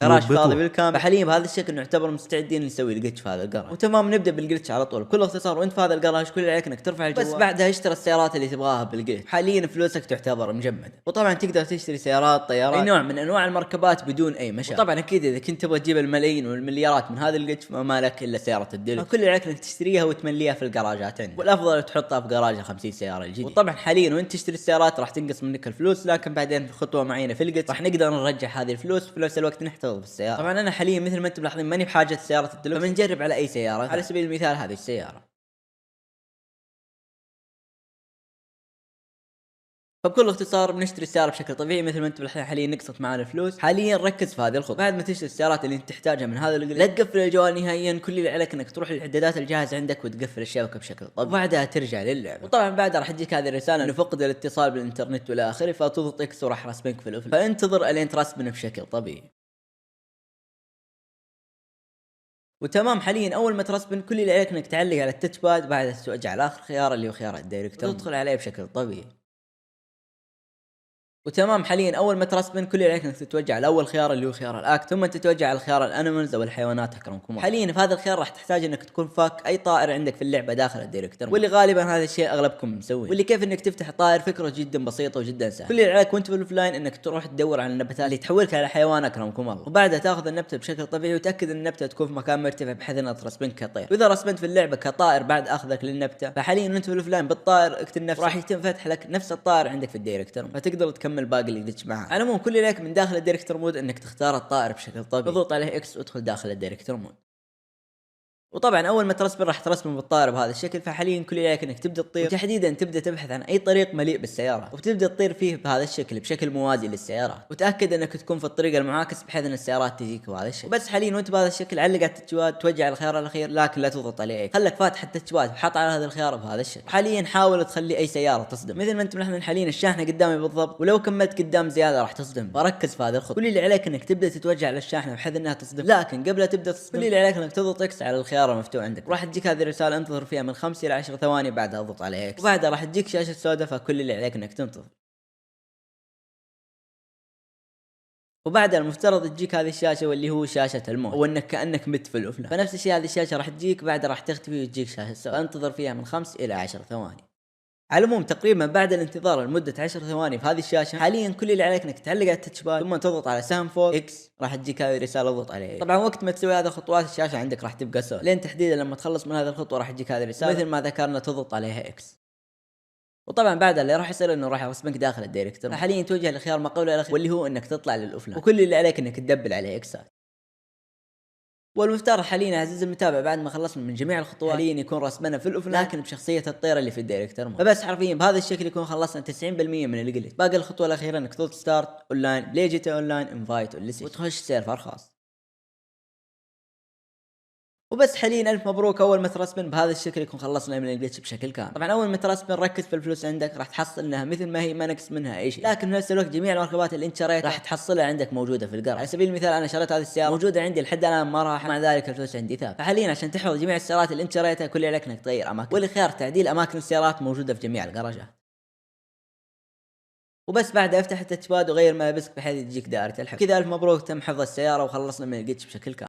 جراج فاضي بالكامل. فحاليا بهذا الشكل نعتبر مستعدين نسوي الجلتش في هذا الجراج. وتمام نبدا بالجلتش على طول بكل اختصار. وانت في هذا الجراج كل اللي عليك انك ترفع الجوال بس بعدها اشتري السيارات اللي تبغاها بالجلتش. حاليا فلوسك تعتبر مجمده. وطبعا تقدر تشتري سيارات طيارات اي نوع من انواع المركبات بدون اي مشاكل. وطبعا اكيد اذا كنت تبغى تجيب الملايين والمليارات من هذا الجلتش فما لك الا سياره الديلكس. كل اللي عليك انك تشتريها وتمليها في الجراجات عندك. والافضل تحطها في جراج 50 سياره الجديد. وطبعا حاليا وانت تشتري السيارات راح تنقص منك الفلوس، لكن بعدين في خطوه معينه في الجلتش راح نقدر نرجع هذه الفلوس وفي نفس الوقت نحتفظ بالسياره. طبعا انا حاليا مثل ما انتم ملاحظين ماني بحاجه سياره الديلكس، فبنجرب على اي سياره. على سبيل المثال هذه السياره. فبكل اختصار بنشتري السيارة بشكل طبيعي مثل ما انتم حاليا نقصت معنا الفلوس. حاليا ركز في هذه الخطوة. بعد ما تشتري السيارات اللي انت تحتاجها من هذا الجلد لا تقفل الجوال نهائيا. كل اللي عليك انك تروح لاعدادات الجهاز عندك وتقفل الشبكة بشكل طبيعي وبعدها ترجع للعبة. وطبعا بعدها راح تجيك هذه الرسالة انه فقد الاتصال بالانترنت والى اخره، فتضغط اكس وراح رسبنك في الافل. فانتظر الين ترسبن بشكل طبيعي. وتمام حاليا اول ما ترسبن كل اللي عليك انك تعلق على التاتش باد، بعدها توجه على اخر خيار اللي هو خيار الدايركتور وتدخل عليه بشكل طبيعي. وتمام حاليا اول ما ترسبن كل اللي عليك انك تتوجه على اول خيار اللي هو خيار الاكت، ثم تتوجه على خيار الانيمالز او الحيوانات اكرمكم. حاليا في هذا الخيار راح تحتاج انك تكون فاك اي طائر عندك في اللعبه داخل الدايركتور، واللي غالبا هذا الشيء اغلبكم مسوي. واللي كيف انك تفتح طائر فكره جدا بسيطه وجدا سهله. كل اللي عليك وانت في الاوفلاين انك تروح تدور على النباتات اللي تحولك على حيوان اكرمكم الله، وبعدها تاخذ النبته بشكل طبيعي وتاكد ان النبته تكون في مكان مرتفع بحيث انها ترسبنك كطير. واذا رسبنت في اللعبه كطائر بعد اخذك للنبته، فحاليا وانت في الاوفلاين بالطائر اكتب نفسك راح يتم فتح لك نفس الطائر عندك في الدايركتور، فتقدر تكمل باقي اللي معه. على العموم كل اللي عليك من داخل الدايركتور مود انك تختار الطائر بشكل طبيعي، اضغط عليه اكس وادخل داخل الدايركتور مود. وطبعا اول ما ترسبن راح ترسبن بالطائر بهذا الشكل. فحاليا كل اللي عليك انك تبدا تطير، وتحديدا تبدا تبحث عن اي طريق مليء بالسياره وتبدا تطير فيه بهذا الشكل بشكل موازي للسيارات، وتاكد انك تكون في الطريق المعاكس بحيث ان السيارات تجيك بهذا الشكل. بس حاليا وانت بهذا الشكل علق على التتشوات توجه على الخيار الاخير، لكن لا تضغط عليه، خلك فاتح التتشوات وحط على هذا الخيار بهذا الشكل. حاليا حاول تخلي اي سياره تصدم مثل ما انتم ملاحظين حاليا الشاحنه قدامي بالضبط، ولو كملت قدام زياده راح تصدم. فركز في هذا الخط. كل اللي عليك انك تبدا تتوجه على الشاحنه بحيث انها تصدم، لكن قبل تبدا تصدم كل اللي عليك انك تضغط اكس على الخيار المفتوح عندك. راح تجيك هذه الرساله انتظر فيها من 5 الى 10 ثواني، بعدها اضغط على اكس وبعدها راح تجيك شاشه سوداء. فكل اللي عليك انك تنتظر. وبعد المفترض تجيك هذه الشاشه واللي هو شاشه الموت، وانك كانك مت في الافلام. فنفس الشيء هذه الشاشه راح تجيك بعدها راح تختفي وتجيك شاشه سوداء. انتظر فيها من 5 الى 10 ثواني. على العموم تقريبا بعد الانتظار لمده 10 ثواني في هذه الشاشه، حاليا كل اللي عليك انك تعلق على التاتش باد ثم تضغط على سهم فوق اكس، راح تجيك هذه الرساله اضغط عليها. طبعا وقت ما تسوي هذه الخطوات الشاشه عندك راح تبقى سوداء لين تحديدا لما تخلص من هذه الخطوه راح تجيك هذه الرساله مثل ما ذكرنا تضغط عليها اكس. وطبعا بعدها اللي راح يصير انه راح يرسمك داخل الدايركتور. حاليا توجه لخيار ما قبل الاخير واللي هو انك تطلع للاوفلاين، وكل اللي عليك انك تدبل عليه اكسات. والمفترض حاليا عزيزي المتابع بعد ما خلصنا من جميع الخطوات حاليا يكون رسمنا في الأوفلاين لكن بشخصية الطير اللي في الدايركتور مود. فبس حرفيا بهذا الشكل يكون خلصنا 90% من الجلد. باقي الخطوة الأخيرة انك تضغط ستارت اونلاين بلاي جي تي اونلاين انفايت وتخش سيرفر خاص. وبس حاليا الف مبروك اول ما ترسبن بهذا الشكل يكون خلصنا من الجلتش بشكل كامل. طبعا اول ما ترسبن ركز في الفلوس عندك راح تحصل انها مثل ما هي ما نقص منها اي شيء، لكن في نفس الوقت جميع المركبات اللي انت شريتها راح تحصلها عندك موجوده في القرع. على سبيل المثال انا شريت هذه السياره موجوده عندي لحد الان ما راح، مع ذلك الفلوس عندي ثابت. فحاليا عشان تحفظ جميع السيارات اللي انت شريتها كل اللي عليك انك تغير اماكن، والخيار تعديل اماكن السيارات موجوده في جميع الجراجات. وبس بعد افتح التاتش باد وغير ملابسك بحيث تجيك دائره الحفظ. كذا الف مبروك تم حفظ السياره وخلصنا من الجلتش بشكل كامل.